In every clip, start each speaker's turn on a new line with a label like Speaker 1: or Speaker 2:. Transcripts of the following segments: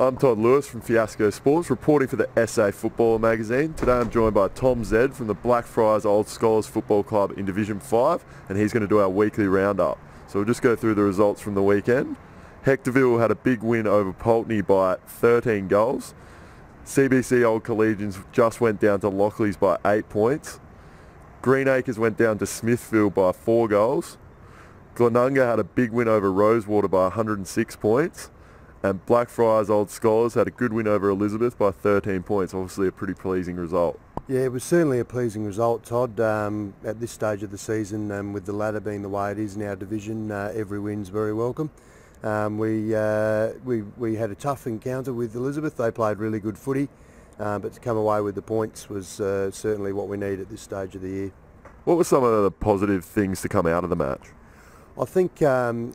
Speaker 1: I'm Todd Lewis from Fiasco Sports, reporting for the SA Footballer magazine. Today I'm joined by Tom Zed from the Blackfriars Old Scholars Football Club in Division 5, and he's going to do our weekly roundup. So we'll just go through the results from the weekend. Hectorville had a big win over Pulteney by 13 goals. CBC Old Collegians just went down to Lockleys by 8 points. Greenacres went down to Smithfield by 4 goals. Glenunga had a big win over Rosewater by 106 points. And Blackfriars Old Scholars had a good win over Elizabeth by 13 points. Obviously a pretty pleasing result.
Speaker 2: Yeah, it was certainly a pleasing result, Todd. At this stage of the season, with the ladder being the way it is in our division, every win's very welcome. We had a tough encounter with Elizabeth. They played really good footy, but to come away with the points was certainly what we need at this stage of the year.
Speaker 1: What were some of the positive things to come out of the match?
Speaker 2: I think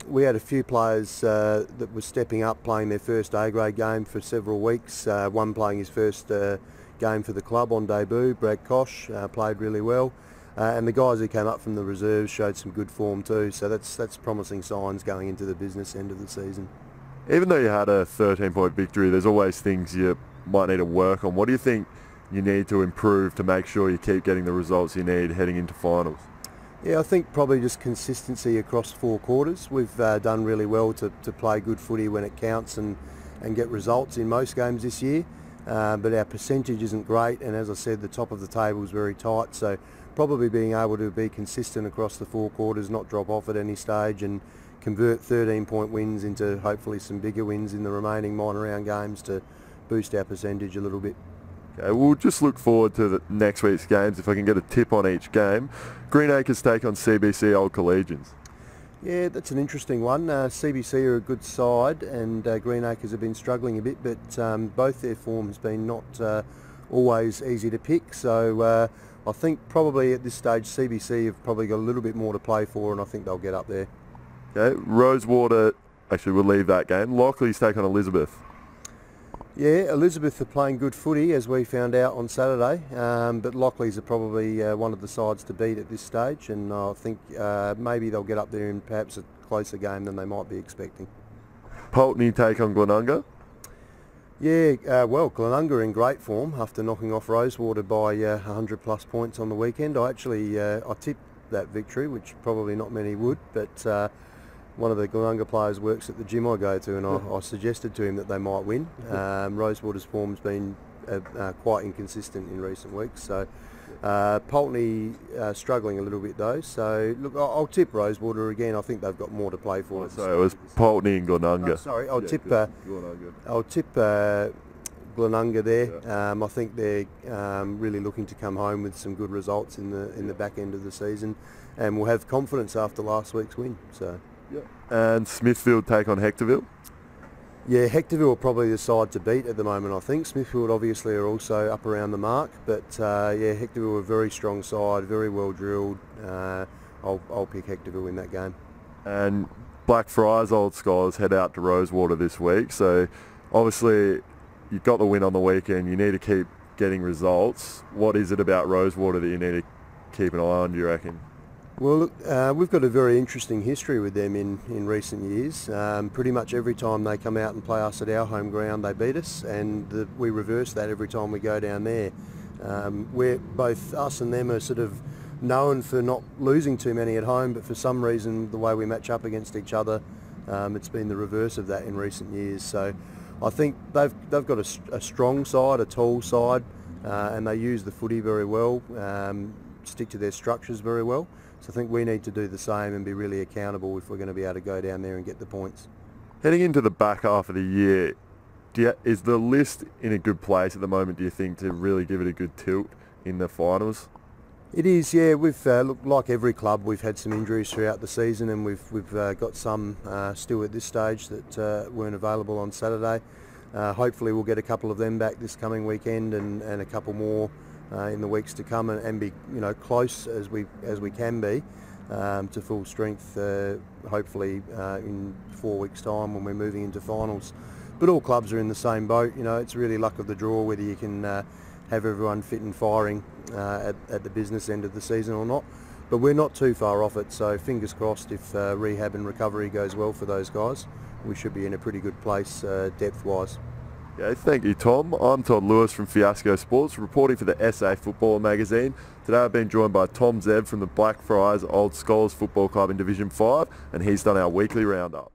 Speaker 2: we had a few players that were stepping up, playing their first A-grade game for several weeks. One playing his first game for the club on debut, Brad Kosh, played really well. And the guys who came up from the reserves showed some good form too, so that's promising signs going into the business end of the season.
Speaker 1: Even though you had a 13-point victory, there's always things you might need to work on. What do you think you need to improve to make sure you keep getting the results you need heading into finals?
Speaker 2: Yeah, I think probably just consistency across 4 quarters. We've done really well to play good footy when it counts and get results in most games this year, but our percentage isn't great, and as I said, the top of the table is very tight, so probably being able to be consistent across the 4 quarters, not drop off at any stage, and convert 13-point wins into hopefully some bigger wins in the remaining minor round games to boost our percentage a little bit.
Speaker 1: Okay, we'll just look forward to the next week's games if I can get a tip on each game. Greenacres take on CBC Old Collegians.
Speaker 2: Yeah, that's an interesting one. CBC are a good side, and Greenacres have been struggling a bit, but both their form has been not always easy to pick, so I think probably at this stage CBC have probably got a little bit more to play for, and I think they'll get up there.
Speaker 1: Okay, Rosewater, actually we'll leave that game. Lockleys take on Elizabeth.
Speaker 2: Yeah, Elizabeth are playing good footy, as we found out on Saturday, but Lockleys are probably one of the sides to beat at this stage, and I think maybe they'll get up there in perhaps a closer game than they might be expecting.
Speaker 1: Pulteney take on Glenunga.
Speaker 2: Yeah, well, Glenunga are in great form after knocking off Rosewater by 100 plus points on the weekend. I tipped that victory, which probably not many would, but one of the Glenunga players works at the gym I go to, and I suggested to him that they might win. Rosewater's form's been quite inconsistent in recent weeks, so Pulteney struggling a little bit though. So look, I'll tip Rosewater again. I think they've got more to play for.
Speaker 1: So it was Pulteney and Glenunga.
Speaker 2: I'll tip Glenunga there. Yeah. I think they're really looking to come home with some good results in the back end of the season, and will have confidence after last week's win. So.
Speaker 1: Yep. And Smithfield take on Hectorville.
Speaker 2: Yeah, Hectorville are probably the side to beat at the moment, I think. Smithfield obviously are also up around the mark, but yeah, Hectorville are a very strong side, very well drilled. I'll pick Hectorville in that game.
Speaker 1: And Blackfriars Old Scholars head out to Rosewater this week, so obviously you've got the win on the weekend, you need to keep getting results. What is it about Rosewater that you need to keep an eye on, do you reckon?
Speaker 2: Well, look, we've got a very interesting history with them in recent years. Pretty much every time they come out and play us at our home ground, they beat us, and we reverse that every time we go down there. We're both us and them are sort of known for not losing too many at home, but for some reason, the way we match up against each other, it's been the reverse of that in recent years. So I think they've got a strong side, a tall side, and they use the footy very well, stick to their structures very well. So I think we need to do the same and be really accountable if we're going to be able to go down there and get the points.
Speaker 1: Heading into the back half of the year, is the list in a good place at the moment, do you think, to really give it a good tilt in the finals?
Speaker 2: It is, yeah. We've looked like every club. We've had some injuries throughout the season, and we've got some still at this stage that weren't available on Saturday. Hopefully we'll get a couple of them back this coming weekend, and a couple more in the weeks to come, and be close as we can be to full strength. Hopefully in 4 weeks' time when we're moving into finals. But all clubs are in the same boat. It's really luck of the draw whether you can have everyone fit and firing at the business end of the season or not. But we're not too far off it, so fingers crossed if rehab and recovery goes well for those guys, we should be in a pretty good place depth-wise.
Speaker 1: Okay, thank you, Tom. I'm Todd Lewis from Fiasco Sports, reporting for the SA Footballer magazine. Today I've been joined by Tom Zed from the Blackfriars Old Scholars Football Club in Division 5, and he's done our weekly roundup.